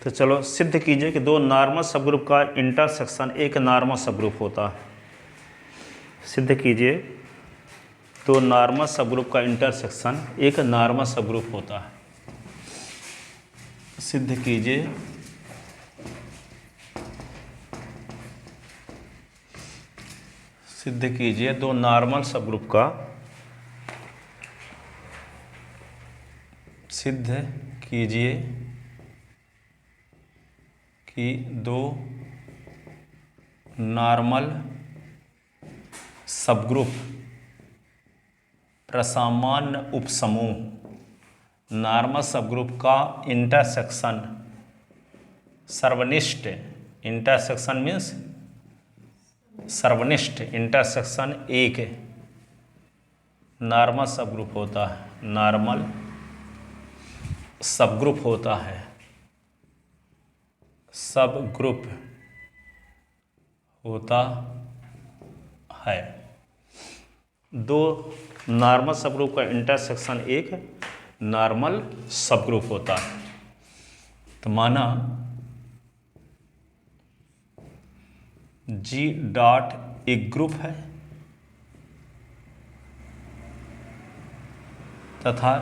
तो चलो सिद्ध कीजिए कि दो नॉर्मल सबग्रुप का इंटरसेक्शन एक नॉर्मल सबग्रुप होता है। सिद्ध कीजिए दो नॉर्मल सबग्रुप का इंटरसेक्शन एक नॉर्मल सबग्रुप होता है। सिद्ध कीजिए दो नॉर्मल सबग्रुप का सिद्ध कीजिए कि दो नॉर्मल सबग्रुप प्रसामान्य उपसमूह नॉर्मल सबग्रुप का इंटरसेक्शन सर्वनिष्ठ इंटरसेक्शन मीन्स सर्वनिष्ठ इंटरसेक्शन एक नॉर्मल सबग्रुप होता है। नॉर्मल सबग्रुप होता है। सबग्रुप होता है। दो नॉर्मल सबग्रुप का इंटरसेक्शन एक नॉर्मल सबग्रुप होता है। तो माना G डॉट एक ग्रुप है तथा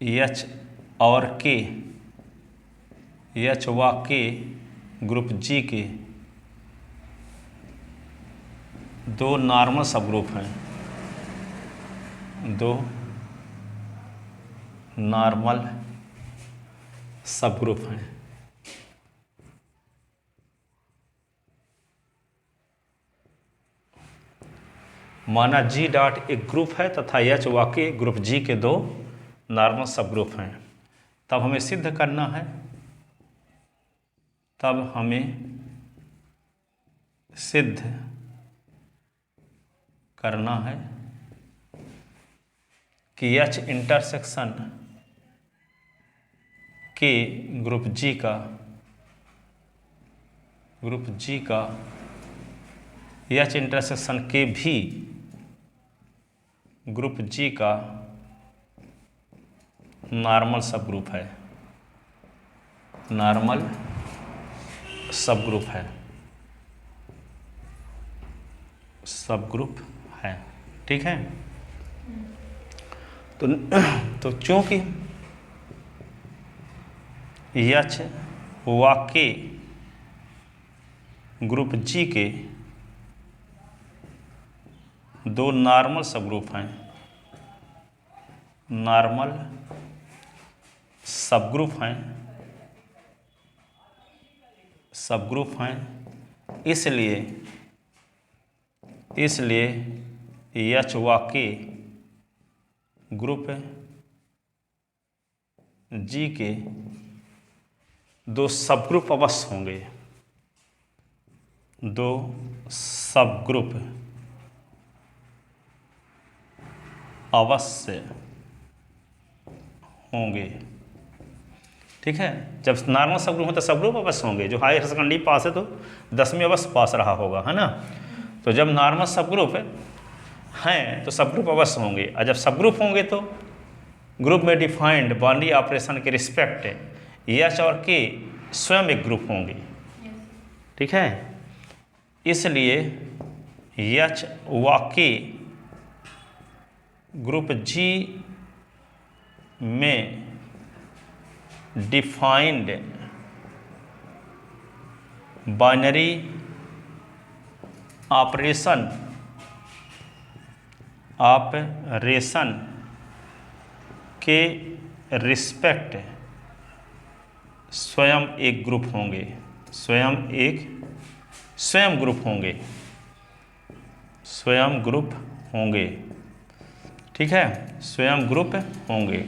H और K H व K ग्रुप G के दो नॉर्मल सबग्रुप हैं। दो नॉर्मल सबग्रुप हैं। माना G डॉट एक ग्रुप है तथा H व K ग्रुप G के दो नॉर्मल सबग्रुप हैं। तब हमें सिद्ध करना है कि H intersection K group G का H इंटरसेक्शन के भी ग्रुप G का नॉर्मल सबग्रुप है। नॉर्मल सबग्रुप है। सबग्रुप है। ठीक है। तो चूंकि H व K ग्रुप G के दो नॉर्मल सबग्रुप हैं। नॉर्मल सबग्रुप हैं। इसलिए H व K ग्रुप G के दो सबग्रुप अवश्य होंगे। दो सबग्रुप अवश्य होंगे। ठीक है। जब नॉर्मल सबग्रुप है तो सबग्रुप अवश्य होंगे। जो हायर सेकेंडरी पास है तो 10वीं अवश्य पास रहा होगा, है ना। तो जब नॉर्मल सबग्रुप हैं तो सबग्रुप अवश्य होंगे। और जब सबग्रुप होंगे तो ग्रुप में डिफाइंड बाउंड्री ऑपरेशन के रिस्पेक्ट H और K स्वयं एक ग्रुप होंगे। ठीक है। इसलिए H व K ग्रुप G में डिफाइंड बाइनरी ऑपरेशन के रिस्पेक्ट स्वयं एक ग्रुप होंगे। स्वयं ग्रुप होंगे। ठीक है। स्वयं ग्रुप होंगे।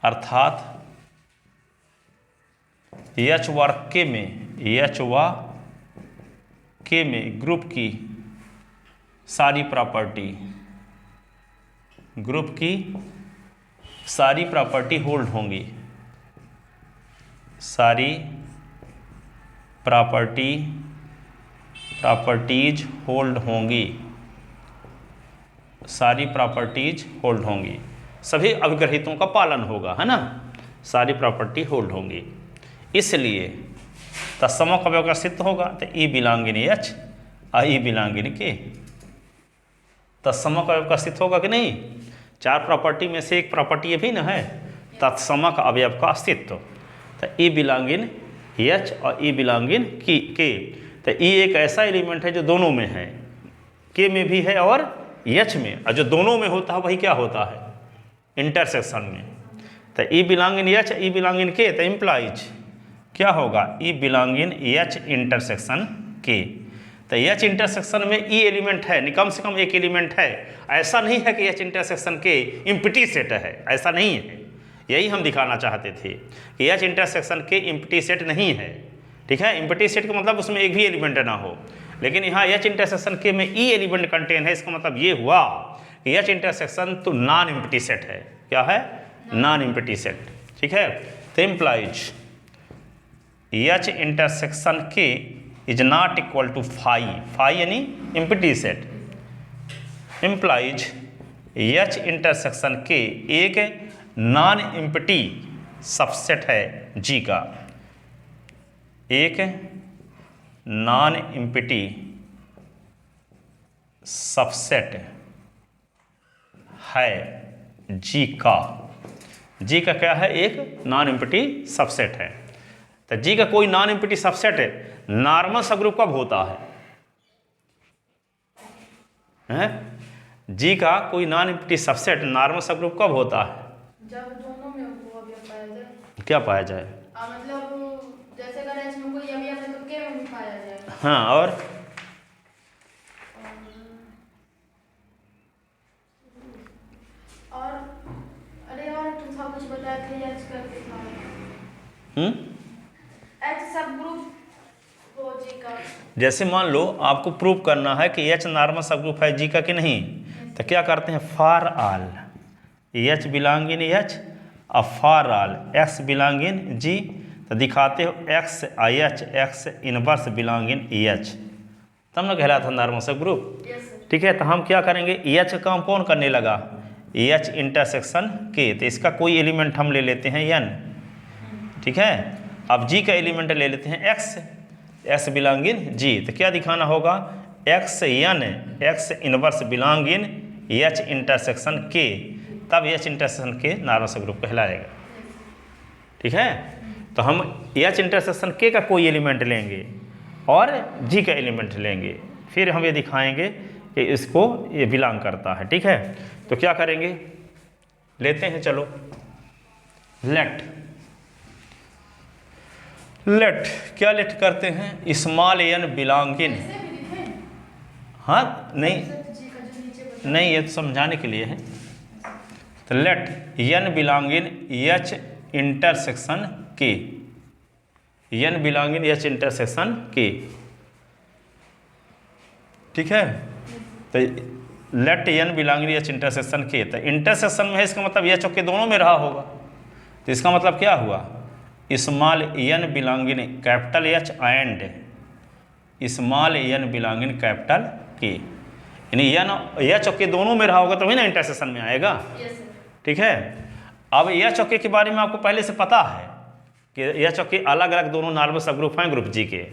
अर्थात H व K में ग्रुप की सारी प्रॉपर्टी होल्ड होंगी। सारी प्रॉपर्टीज होल्ड होंगी। सारी प्रॉपर्टीज होल्ड होंगी, सभी अभिग्रहितों का पालन होगा, है ना, सारी प्रॉपर्टी होल्ड होंगी। इसलिए तत्समक अवयव का सिद्ध होगा तो ई बिलोंग इन एच और ई बिलोंग इन के। तत्समक अवयव का सिद्ध होगा कि नहीं? चार प्रॉपर्टी में से एक प्रॉपर्टी ये भी ना है, तत्समक अवयव का अस्तित्व। तो ई बिलोंग इन एच और ई बिलोंग इन के। तो ई एक ऐसा एलिमेंट है जो दोनों में है, के में भी है और एच में, और जो दोनों में होता है वही क्या होता है? इंटरसेक्शन में। तो e belong in H, e belong in K, तो इम्प्लाइज क्या होगा? E belong in H intersection K. तो एच इंटरसेक्शन में ई एलिमेंट है, कम से कम एक एलिमेंट है। ऐसा नहीं है कि एच इंटरसेक्शन के इम्प्टी सेट है, ऐसा नहीं है। यही हम दिखाना चाहते थे कि एच इंटरसेक्शन के इम्प्टी सेट नहीं है। ठीक है, इम्प्टी सेट का मतलब उसमें एक भी एलिमेंट ना हो, लेकिन यहाँ एच इंटरसेक्शन के में ई एलिमेंट कंटेन है। इसका मतलब ये हुआ कि एच इंटरसेक्शन तो नॉन इम्प्टी सेट है। क्या है? Non empty set. ठीक है, तो implies H intersection K is not equal to phi यानी empty set. Implies H intersection K एक नॉन इम्प्टी सबसेट है जी का, एक नॉन इम्प्टी सबसेट है जी का। जी का क्या है? एक नॉन इम्प्टी सबसेट है। तो जी का कोई नॉन इम्प्टी सबसेट है, नॉर्मल सबग्रुप कब होता है? जी का कोई non empty subset normal subgroup कब होता है? जब दोनों में वो अवयव पाया जाए। क्या पाया जाए? मतलब जैसे अगर एच में कोई अवयव है तो के में भी पाया जाए। हाँ, और अरे और तुम सब कुछ बताया थे एच करके था। एच सब ग्रुप वो जी का। जैसे मान लो आपको प्रूव करना है कि एच नॉर्मल सबग्रुप है जी का कि नहीं, तो क्या करते हैं? For all h belong in H और for all x belong in G, तो दिखाते हो x I h x inverse belong in H, तब ना कहलाता था नॉर्मल सबग्रुप। ठीक है, तो हम क्या करेंगे? एच का काम कौन करने लगा? H intersection K. तो इसका कोई एलिमेंट हम ले लेते हैं एन। ठीक है, अब जी का एलिमेंट ले लेते हैं x, x belong in G. तो क्या दिखाना होगा? X n x inverse belong in H intersection K, तब H intersection K normal subgroup कहलाएगा। ठीक है, तो हम एच इंटरसेक्शन के का कोई एलिमेंट लेंगे और जी का एलिमेंट लेंगे, फिर हम ये दिखाएंगे कि इसको ये बिलोंग करता है। ठीक है, तो क्या करेंगे? लेते हैं, चलो लेट क्या लेट करते हैं? Small n belong in. हाँ, नहीं ये तो समझाने के लिए है। तो let n belong in H intersection K, n belong in H intersection K. ठीक है, तो let n belong in H intersection K, तो इंटरसेक्शन में है, इसका मतलब एच के दोनों में रहा होगा। तो इसका मतलब क्या हुआ? Small n belong in capital H and small n belong in capital K, यानी एन एच के दोनों में रहा होगा तो ही ना इंटरसेक्शन में आएगा। ठीक है, अब एच के के बारे में आपको पहले से पता है कि एच के अलग अलग दोनों नॉर्मल सबग्रुप हैं ग्रुप जी के।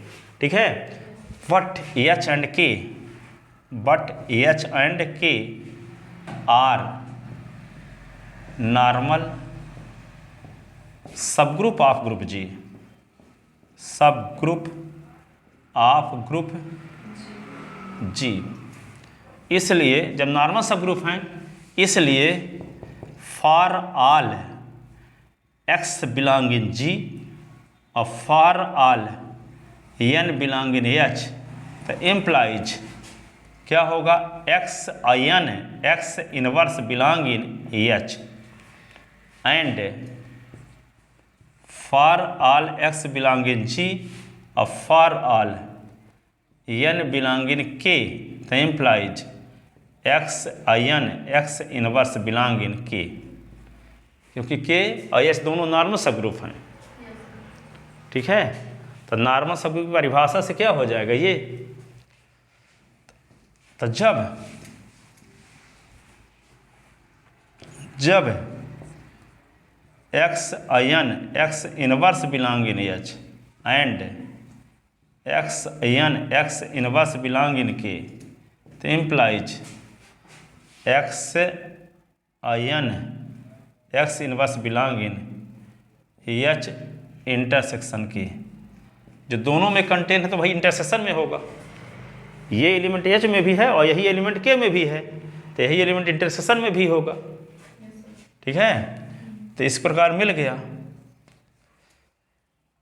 ठीक है, but H and K are normal subgroup of group G, subgroup of group G. इसलिए जब नॉर्मल सबग्रुप हैं, इसलिए for all x belong in G और for all n belong in H, तो इम्प्लाइज क्या होगा? X I n x inverse belong in H and for all x belong in G और for all n belong in K, तो implies x I n x inverse belong in K, क्योंकि के और H दोनों normal subgroup हैं। ठीक है, तो नॉर्मल सबग्रुप की परिभाषा से क्या हो जाएगा ये? तो जब जब x I n x inverse belong in H and x I n x inverse belong in K, तो implies x I n x inverse belong in H intersection K. जो दोनों में कंटेंट है तो भाई इंटरसेक्शन में होगा। ये एलिमेंट एच में भी है और यही एलिमेंट के में भी है, तो यही एलिमेंट इंटरसेक्शन में भी होगा। ठीक है, तो इस प्रकार मिल गया।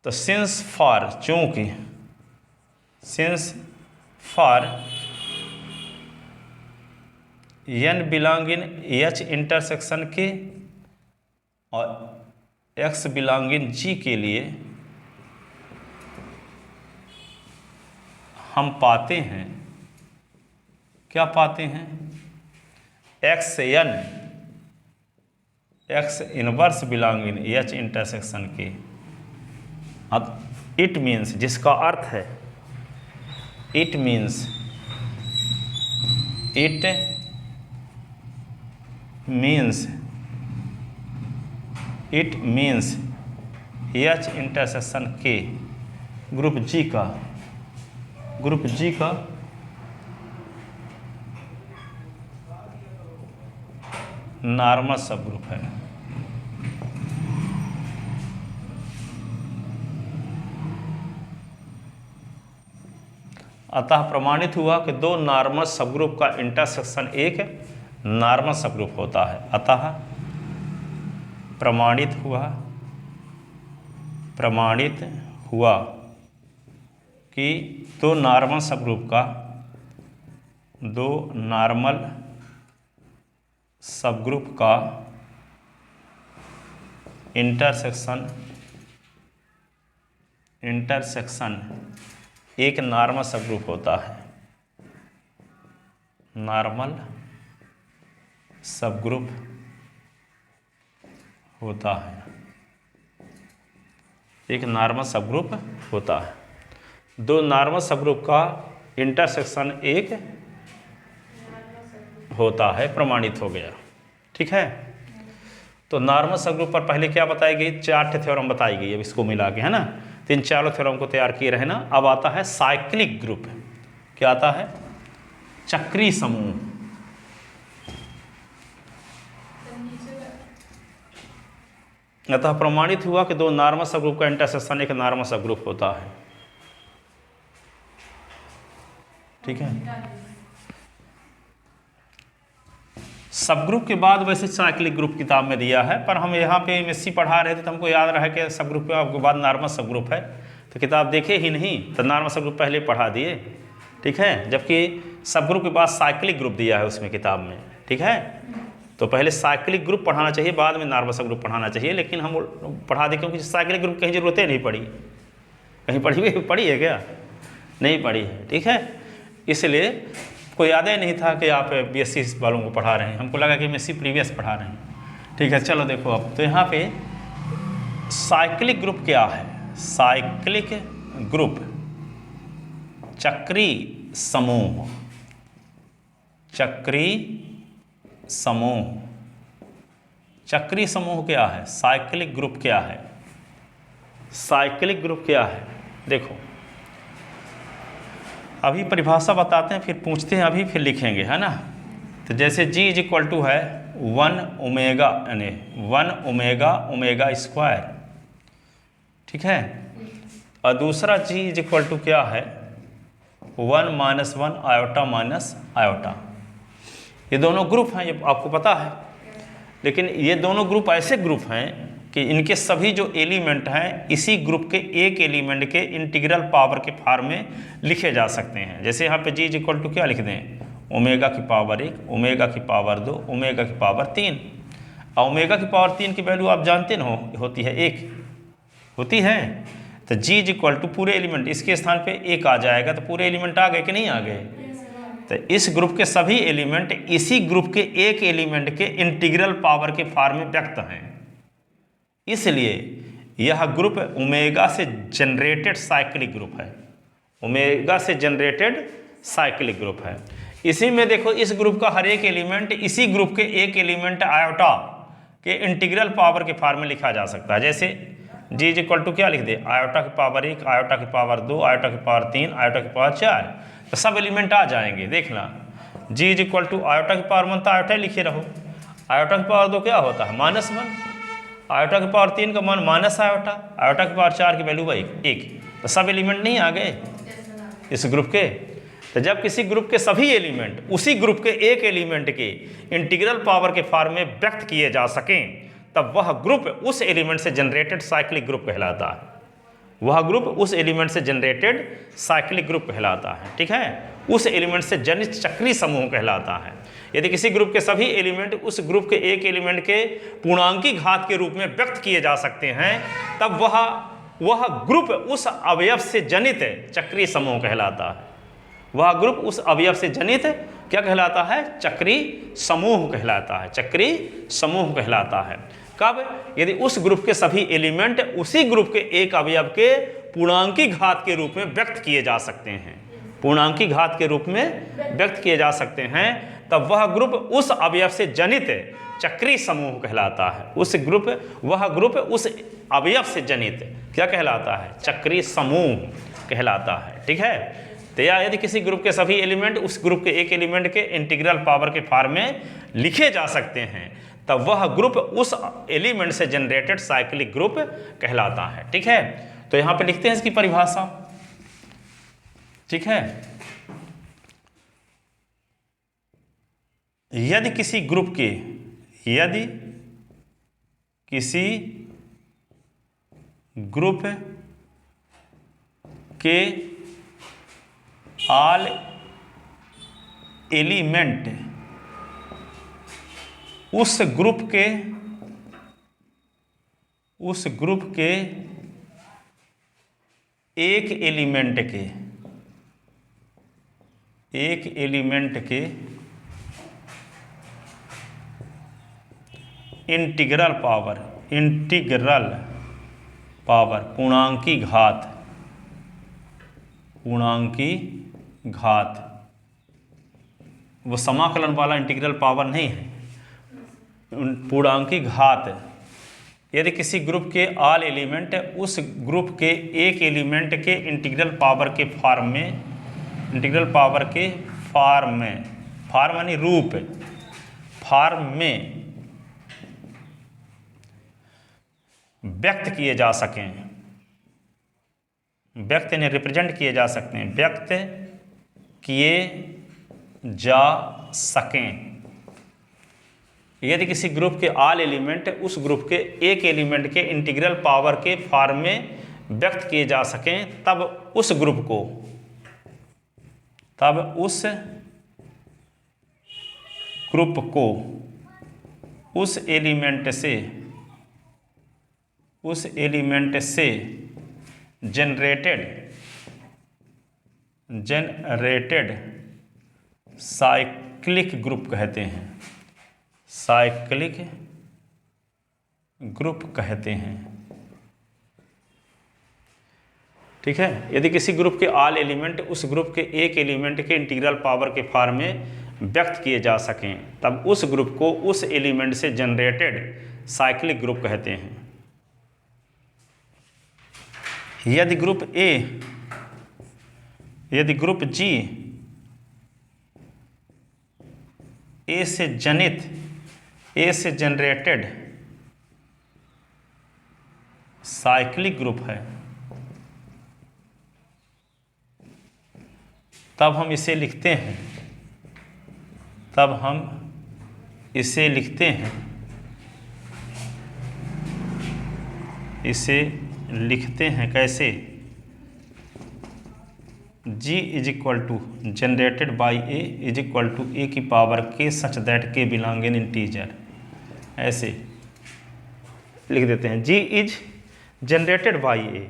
तो सिंस फॉर, चूंकि, since for n belong in H intersection K और एक्स बिलोंग इन जी के लिए हम पाते हैं, क्या पाते हैं, x n x inverse belong in H intersection K. अब इट मीन्स, जिसका अर्थ है, it means, it means, it means H intersection K group G का, ग्रुप जी का नॉर्मल सब ग्रुप है। अतः प्रमाणित हुआ कि दो नॉर्मल सब ग्रुप का इंटरसेक्शन एक नॉर्मल सब ग्रुप होता है। अतः प्रमाणित हुआ कि दो नॉर्मल सब ग्रुप का, दो नॉर्मल सब ग्रुप का इंटरसेक्शन एक नॉर्मल सब ग्रुप होता है। नॉर्मल सब ग्रुप होता है, एक नॉर्मल सब ग्रुप होता है। दो नॉर्मल सब ग्रुप का इंटरसेक्शन एक होता है, प्रमाणित हो गया। ठीक है, तो नॉर्मल सब ग्रुप पर पहले क्या बताई गई, 4 थ्योरम बताई गई। अब इसको मिला के, है ना, तो इन चारों थ्योरम को तैयार किए रहे ना। अब आता है साइक्लिक ग्रुप। क्या आता है, चक्री समूह। अतः प्रमाणित हुआ कि दो नॉर्मल सब ग्रुप का इंटरसेक्शन एक नॉर्मल सब ग्रुप होता है। ठीक है, सब ग्रुप के बाद वैसे साइक्लिक ग्रुप किताब में दिया है, पर हम यहाँ पे एमएससी पढ़ा रहे थे तो हमको याद रहा कि सब ग्रुप के बाद नॉर्मल सब ग्रुप है, तो किताब देखे ही नहीं, तो नॉर्मल सब ग्रुप पहले पढ़ा दिए। ठीक है, जबकि सब ग्रुप के बाद साइक्लिक ग्रुप दिया है उसमें किताब में। ठीक है, तो पहले साइक्लिक ग्रुप पढ़ाना चाहिए, बाद में नॉर्मल सब ग्रुप पढ़ाना चाहिए, लेकिन हम पढ़ा दें क्योंकि साइक्लिक ग्रुप कहीं जरूरत नहीं पड़ी। कहीं पढ़ी है क्या, नहीं पढ़ी है। ठीक है, इसलिए कोई याद ही नहीं था कि आप बीएससी वालों को पढ़ा रहे हैं, हमको लगा कि एमएससी प्रीवियस पढ़ा रहे हैं। ठीक है, चलो देखो अब तो यहाँ पे साइक्लिक ग्रुप क्या है। साइक्लिक ग्रुप चक्री समूह, चक्री समूह, चक्री समूह क्या है, साइक्लिक ग्रुप क्या है। साइक्लिक ग्रुप क्या है, देखो अभी परिभाषा बताते हैं, फिर पूछते हैं, अभी फिर लिखेंगे, है ना। तो जैसे G इज इक्वल टू है 1 ओमेगा, यानी 1 ओमेगा ओमेगा स्क्वायर। ठीक है, और दूसरा G इज इक्वल टू क्या है 1 - 1 आयोटा माइनस आयोटा। ये दोनों ग्रुप हैं, ये आपको पता है, लेकिन ये दोनों ग्रुप ऐसे ग्रुप हैं कि इनके सभी जो एलिमेंट हैं इसी ग्रुप के एक एलिमेंट के इंटीग्रल पावर के फॉर्म में लिखे जा सकते हैं। जैसे यहाँ पे G इज इक्वल टू क्या लिख दें, ओमेगा की पावर 1, ओमेगा की पावर 2, ओमेगा की पावर 3। और ओमेगा की पावर 3 की वैल्यू आप जानते न होती है 1, होती है। तो G इज इक्वल टू पूरे एलिमेंट, इसके स्थान पे 1 आ जाएगा, तो पूरे एलिमेंट आ गए कि नहीं आ गए। तो इस ग्रुप के सभी एलिमेंट इसी ग्रुप के एक एलिमेंट के इंटीग्रल पावर के फॉर्म में व्यक्त हैं। इसलिए यह ग्रुप ओमेगा से जनरेटेड साइक्लिक ग्रुप है, ओमेगा से जनरेटेड साइक्लिक ग्रुप है। इसी में देखो इस ग्रुप का हर एक एलिमेंट इसी ग्रुप के एक एलिमेंट आयोटा के इंटीग्रल पावर के फॉर्म में लिखा जा सकता है। जैसे g इज इक्वल टू क्या लिख दे, आयोटा की पावर 1, आयोटा की पावर 2, आयोटा की पावर 3, आयोटा की पावर 4, तो सब एलिमेंट आ जाएंगे। देखना g is equal to iota की पावर 1 तो आयोटा ही लिखे रहो, आयोटा की पावर 2 क्या होता है -1, आयोटा की पावर 3 का मान माइनस आयोटा, आयोटा की पावर 4 की वैल्यू 1, तो सब एलिमेंट नहीं आ गए इस ग्रुप के। तो जब किसी ग्रुप के सभी एलिमेंट उसी ग्रुप के एक एलिमेंट के इंटीग्रल पावर के फॉर्म में व्यक्त किए जा सकें, तब वह ग्रुप उस एलिमेंट से जनरेटेड साइक्लिक ग्रुप कहलाता है। वह ग्रुप उस एलिमेंट से जनरेटेड साइक्लिक ग्रुप कहलाता है। ठीक है, उस एलिमेंट से जनित चक्रीय समूह कहलाता है। यदि किसी ग्रुप के सभी एलिमेंट उस ग्रुप के एक एलिमेंट के पूर्णांकी घात के रूप में व्यक्त किए जा सकते हैं, तब वह ग्रुप उस अवयव से जनित चक्रीय समूह कहलाता है। वह ग्रुप उस अवयव से जनित क्या कहलाता है, चक्रीय समूह कहलाता है, चक्रीय समूह कहलाता है। कब, यदि उस ग्रुप के सभी एलिमेंट उसी ग्रुप के एक अवयव के पूर्णांकी घात के रूप में व्यक्त किए जा सकते हैं, पूर्णांकी घात के रूप में व्यक्त किए जा सकते हैं, तब वह ग्रुप उस अवयव से जनित चक्रीय समूह कहलाता है। वह ग्रुप उस अवयव से जनित क्या कहलाता है, चक्रीय समूह कहलाता है। ठीक है, तो या यदि किसी ग्रुप के सभी एलिमेंट उस ग्रुप के एक एलिमेंट के इंटीग्रल पावर के फॉर्म में लिखे जा सकते हैं, तब वह ग्रुप उस एलिमेंट से जनरेटेड साइक्लिक ग्रुप कहलाता है। ठीक है, तो यहां पे लिखते हैं इसकी परिभाषा। ठीक है, यदि किसी ग्रुप के ऑल एलिमेंट उस ग्रुप के एक एलिमेंट के इंटीग्रल पावर पूर्णांकी घात, वो समाकलन वाला इंटीग्रल पावर नहीं है, पूर्णांकी घात। यदि किसी ग्रुप के ऑल एलिमेंट उस ग्रुप के एक एलिमेंट के इंटीग्रल पावर के फॉर्म यानी रूप फॉर्म में व्यक्त किए जा सकें, व्यक्त यानी रिप्रेजेंट किए जा सकते हैं, व्यक्त किए जा सकें। यदि किसी ग्रुप के ऑल एलिमेंट उस ग्रुप के एक एलिमेंट के इंटीग्रल पावर के फॉर्म में व्यक्त किए जा सकें, तब उस ग्रुप को उस एलिमेंट से जनरेटेड साइक्लिक ग्रुप कहते हैं, साइक्लिक ग्रुप कहते हैं। ठीक है, यदि किसी ग्रुप के ऑल एलिमेंट उस ग्रुप के एक एलिमेंट के इंटीग्रल पावर के फॉर्म में व्यक्त किए जा सकें, तब उस ग्रुप को उस एलिमेंट से जनरेटेड साइक्लिक ग्रुप कहते हैं। यदि ग्रुप G ए से जनरेटेड साइक्लिक ग्रुप है, तब हम इसे लिखते हैं कैसे, G is equal to generated by a is equal to a की power k such that k belong in integer, ऐसे लिख देते हैं। G is generated by a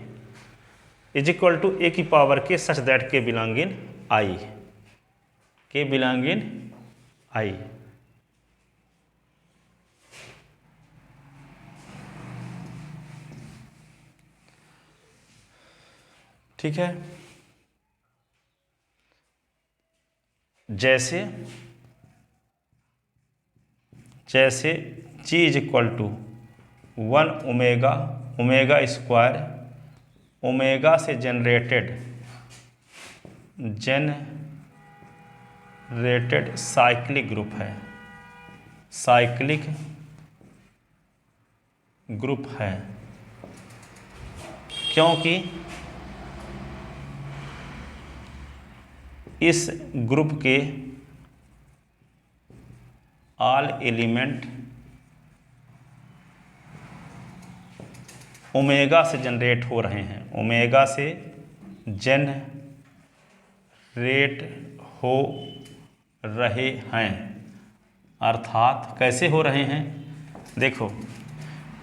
is equal to a की power k such that k belong इन आई, के belong इन आई। ठीक है, जैसे G is equal to 1 omega, omega square, omega से जनरेटेड साइक्लिक ग्रुप है, साइक्लिक ग्रुप है, क्योंकि इस ग्रुप के ऑल एलिमेंट ओमेगा से जनरेट हो रहे हैं, ओमेगा से जनरेट हो रहे हैं। अर्थात कैसे हो रहे हैं, देखो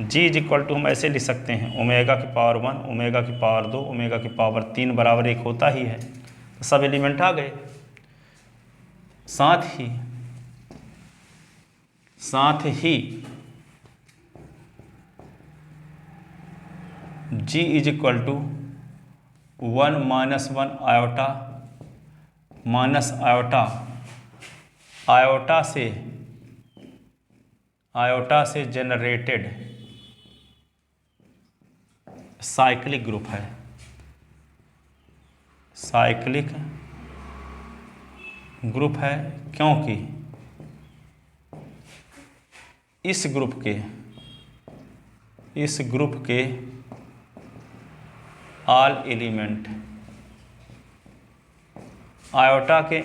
जी इज इक्वल टू हम ऐसे लिख सकते हैं, ओमेगा की पावर 1, ओमेगा की पावर 2, ओमेगा की पावर 3 बराबर 1 होता ही है, तो सब एलिमेंट आ गए। साथ ही G is equal to 1 minus 1 iota minus iota से जनरेटेड साइक्लिक ग्रुप है, साइक्लिक ग्रुप है, क्योंकि इस ग्रुप के ऑल एलिमेंट आयोटा के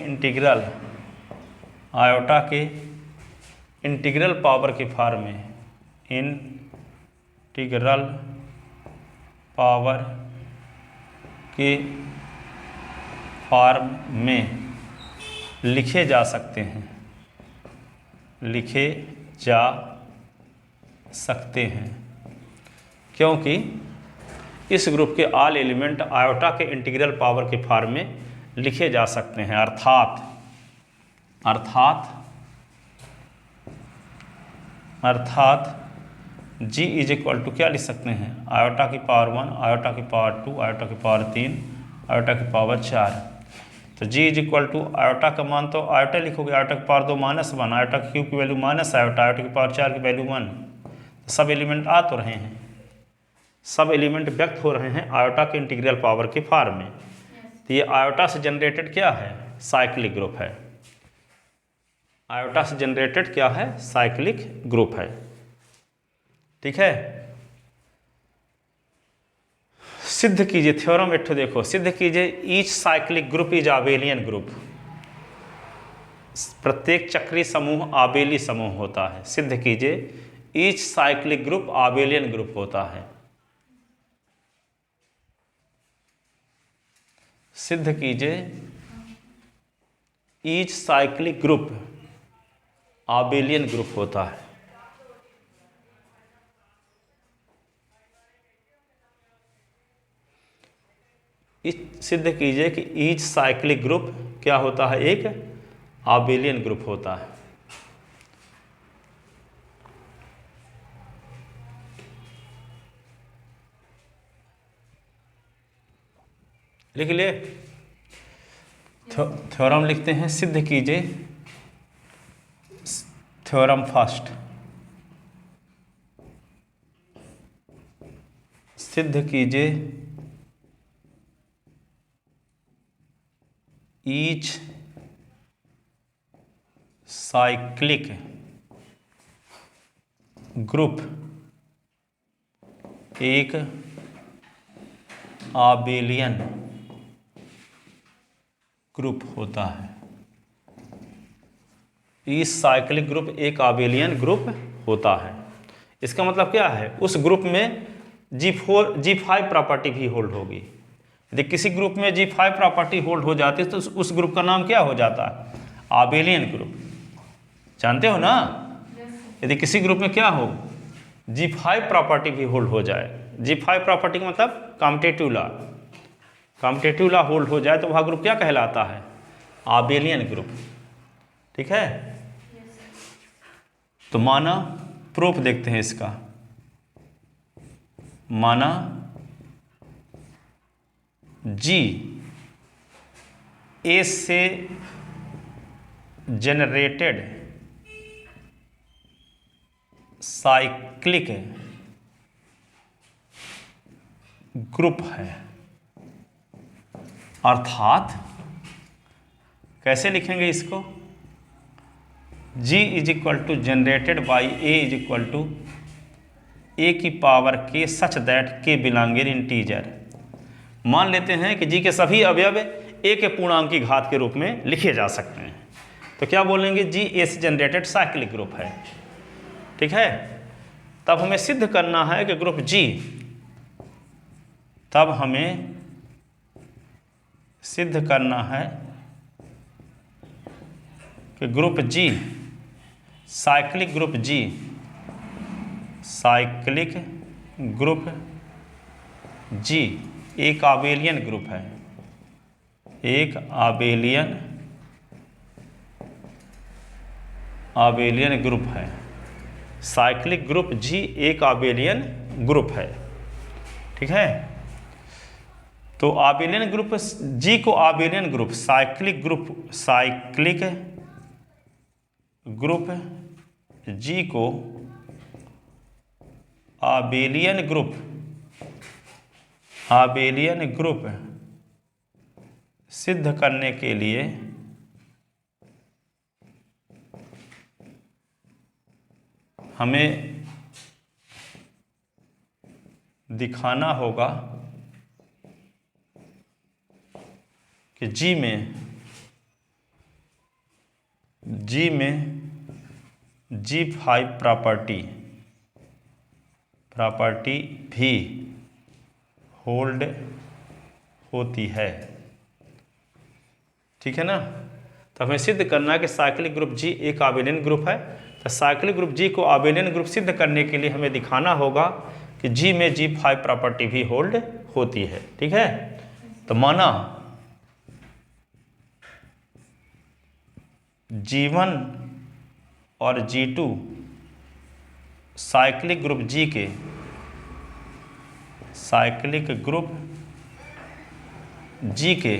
इंटीग्रल पावर के फॉर्म में, इंटीग्रल पावर के फॉर्म में लिखे जा सकते हैं, क्योंकि इस ग्रुप के ऑल एलिमेंट आयोटा के इंटीग्रल पावर के फॉर्म में लिखे जा सकते हैं। अर्थात जी इज इक्वल टू क्या लिख सकते हैं, आयोटा की पावर 1, आयोटा की पावर 2, आयोटा की पावर 3, आयोटा की पावर 4। तो जी इज इक्वल टू आयोटा का मान तो आयोटा लिखोगे, आयोटा की पावर 2 -1, आयोटा की क्यू की वैल्यू माइनस आयोटा, आयोटा की पावर 4 की वैल्यू 1। सब एलिमेंट आ तो रहे हैं, सब एलिमेंट व्यक्त हो रहे हैं आयोटा के इंटीग्रल पावर के फॉर्म में। तो ये आयोटा से जनरेटेड क्या है, साइक्लिक ग्रुप है। आयोटा से जनरेटेड क्या है, साइक्लिक ग्रुप है। ठीक है, सिद्ध कीजिए, थ्योरम एक देखो, सिद्ध कीजिए each cyclic group is abelian group. प्रत्येक चक्रीय समूह आबेली समूह होता है। सिद्ध कीजिए each cyclic group abelian group होता है। सिद्ध कीजिए each cyclic group abelian group होता है। सिद्ध कीजिए कि ईच साइक्लिक ग्रुप क्या होता है, एक आबेलियन ग्रुप होता है। लिख लिए, थ्योरम लिखते हैं। सिद्ध कीजिए, थ्योरम फर्स्ट, सिद्ध कीजिए ईच साइक्लिक ग्रुप एक आबेलियन ग्रुप होता है। ईच साइक्लिक ग्रुप एक आबेलियन ग्रुप होता है। इसका मतलब क्या है, उस ग्रुप में G5 प्रॉपर्टी भी होल्ड होगी। यदि किसी ग्रुप में G5 प्रॉपर्टी होल्ड हो जाती है तो उस ग्रुप का नाम क्या हो जाता है, आबेलियन ग्रुप। जानते हो ना, यदि किसी ग्रुप में क्या हो, G5 प्रॉपर्टी भी होल्ड हो जाए, G5 प्रॉपर्टी का मतलब कॉम्पिटेटिव लॉ होल्ड हो जाए, तो वह ग्रुप क्या कहलाता है, आबेलियन ग्रुप। ठीक है, तो माना प्रूफ देखते हैं इसका। माना G A से जनरेटेड साइक्लिक ग्रुप है। अर्थात कैसे लिखेंगे इसको, G is equal to generated by A is equal to A की power K such that K belonging integer. मान लेते हैं कि G के सभी अवयव A के पूर्णांक की घात के रूप में लिखे जा सकते हैं, तो क्या बोलेंगे, G A से जनरेटेड साइक्लिक ग्रुप है। ठीक है, तब हमें सिद्ध करना है कि ग्रुप G, तब हमें सिद्ध करना है कि group G, cyclic group G, cyclic group G एक आबेलियन ग्रुप है, एक आबेलियन ग्रुप है। साइक्लिक ग्रुप G एक आबेलियन ग्रुप है। ठीक है, तो आबेलियन ग्रुप G को आबेलियन ग्रुप, साइक्लिक ग्रुप G को आबेलियन ग्रुप सिद्ध करने के लिए हमें दिखाना होगा कि G में G5 प्रॉपर्टी भी होल्ड होती है। ठीक है ना, तो हमें सिद्ध करना है कि साइक्लिक ग्रुप G एक आबेलियन ग्रुप है। तो साइक्लिक ग्रुप G को आबेलियन ग्रुप सिद्ध करने के लिए हमें दिखाना होगा कि G में G5 प्रॉपर्टी भी होल्ड होती है। ठीक है, तो माना G1 और G2 साइक्लिक ग्रुप G के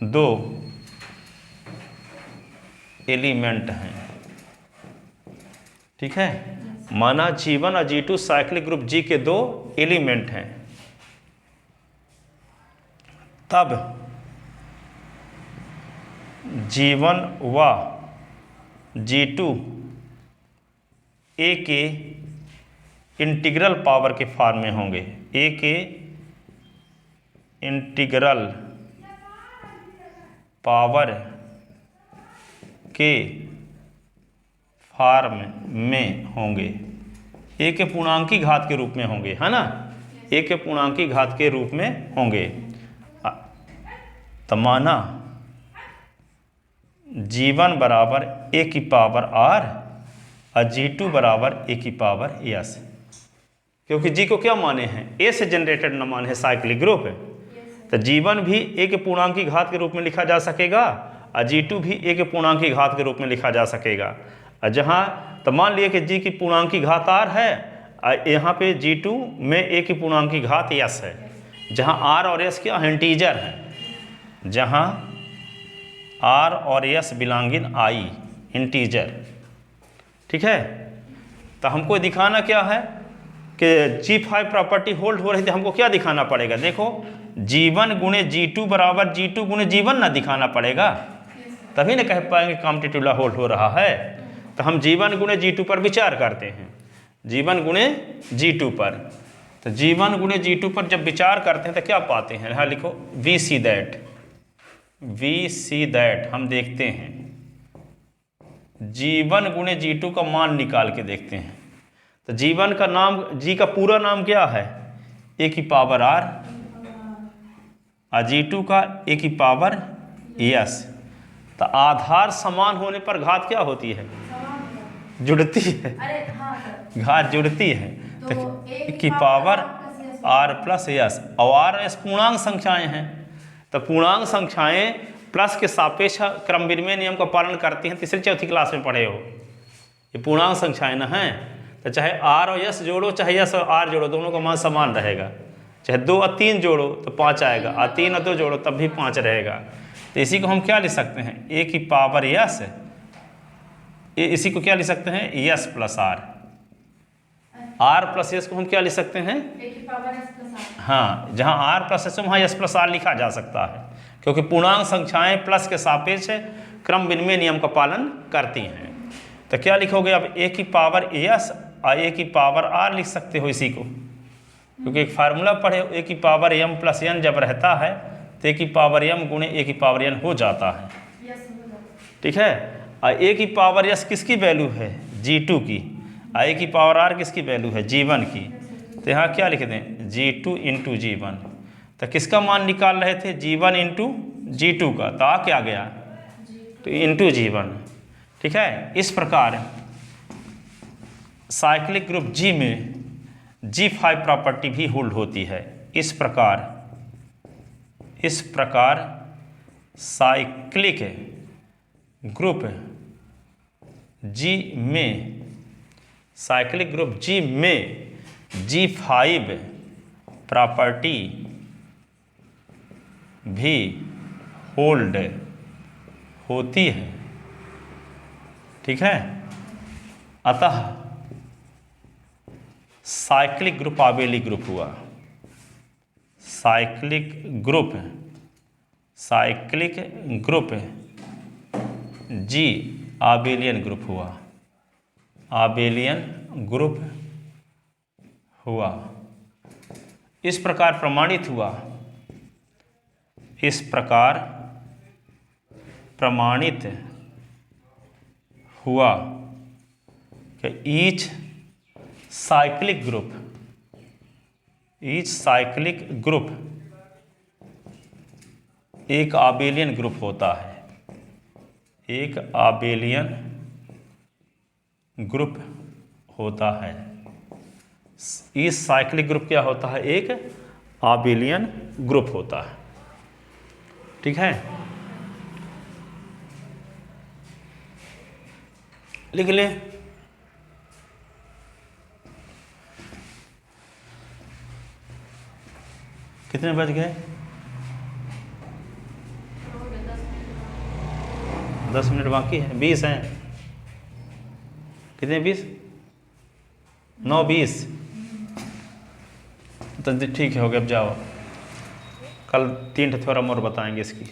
दो एलिमेंट हैं। ठीक है, माना G1 और G2 साइक्लिक ग्रुप G के दो एलिमेंट हैं, तब G1 व G2 A के इंटीग्रल पावर के फॉर्म में होंगे, A के इंटीग्रल पावर के फॉर्म में होंगे, A के पूर्णांकी घात के रूप में होंगे, है ना, A के पूर्णांकी घात के रूप में होंगे। तो माना G1 बराबर A की पावर R और G2 बराबर A की पावर S, क्योंकि G को क्या माने हैं, A से जनरेटेड न माने है साइक्लिक ग्रुप है। तो G1 भी A के पूर्णांकी घात के रूप में लिखा जा सकेगा और G2 भी A के पूर्णांकी घात के रूप में लिखा जा सकेगा। और जहाँ तो मान लिए कि G की पूर्णांकी घात R है और यहाँ पे G2 में A की पूर्णांकी घात S है, जहाँ R और S क्या इंटीजर है, जहाँ R और S बिलोंगिंग I इंटीजर। ठीक है, तो हमको दिखाना क्या है कि G5 प्रॉपर्टी होल्ड हो रही थी, हमको क्या दिखाना पड़ेगा, देखो G1 गुणे G2 बराबर G2 गुणे G1 ना दिखाना पड़ेगा, तभी ना कह पाएंगे कॉम्पिटिटिव होल्ड हो रहा है। तो हम G1 गुणे G2 पर विचार करते हैं, G1 गुणे G2 पर। तो G1 गुणे G2 पर जब विचार करते हैं तो क्या पाते हैं, यहाँ लिखो वी सी दैट हम देखते हैं G1 गुणे G2 का मान निकाल के देखते हैं। तो G1 का नाम, G का पूरा नाम क्या है, A की पावर R, और G2 का A की पावर S। तो आधार समान होने पर घात क्या होती है, जुड़ती है, घात जुड़ती है। तो A की पावर R प्लस S, और R S पूर्णांक संख्याएं हैं, तो पूर्णांक संख्याएं प्लस के सापेक्ष क्रम विनिमय नियम का पालन करती हैं, तीसरी चौथी क्लास में पढ़े हो। ये पूर्णांक संख्याएं ना हैं, तो चाहे R और S जोड़ो चाहे S और R जोड़ो, दोनों का मान समान रहेगा। चाहे 2 और 3 जोड़ो तो 5 आएगा, और 3 और 2 जोड़ो तब भी 5 रहेगा। तो इसी को हम क्या लिख सकते हैं, A की पावर S इसी को क्या लिख सकते हैं, S plus R. R plus S को हम क्या लिख सकते हैं, ए की पावर एस प्लस आर। हाँ, जहाँ आर प्लस एस वहाँ एस प्लस आर लिखा जा सकता है, क्योंकि पूर्णांक संख्याएं प्लस के सापेक्ष क्रम विनिमय नियम का पालन करती हैं। तो क्या लिखोगे अब, ए की पावर एस और ए की पावर आर लिख सकते हो इसी को, क्योंकि एक फार्मूला पढ़े, ए की पावर एम प्लस एन जब रहता है तो ए की पावर एम गुणे ए की पावर एन हो जाता है। ठीक है, और ए की पावर एस किसकी वैल्यू है, G2 की, और ए की पावर आर किसकी वैल्यू है, G1 की। तो यहाँ क्या लिख दें, G2 इंटू G1। तो किसका मान निकाल रहे थे, G1 इंटू G2 का, तो आ क्या गया, तो इंटू G1। ठीक है, इस प्रकार साइक्लिक ग्रुप G में G5 प्रॉपर्टी भी होल्ड होती है। इस प्रकार साइक्लिक ग्रुप G में G5 प्रॉपर्टी भी होल्ड होती है। ठीक है, अतः साइक्लिक ग्रुप आबेली ग्रुप हुआ, साइक्लिक ग्रुप G आबेलियन ग्रुप हुआ, आबेलियन ग्रुप हुआ। इस प्रकार प्रमाणित हुआ, इस प्रकार प्रमाणित हुआ कि ईच साइक्लिक ग्रुप एक आबेलियन ग्रुप होता है, एक आबेलियन ग्रुप होता है। इस साइक्लिक ग्रुप क्या होता है, एक आबेलियन ग्रुप होता है। ठीक है, लिख ले। कितने बज गए, 10 मिनट बाकी है, 20 हैं। कितने, 20, 9:20। तो ठीक है, हो गया, अब जाओ, कल 3 थ्योरम और बताएंगे इसकी।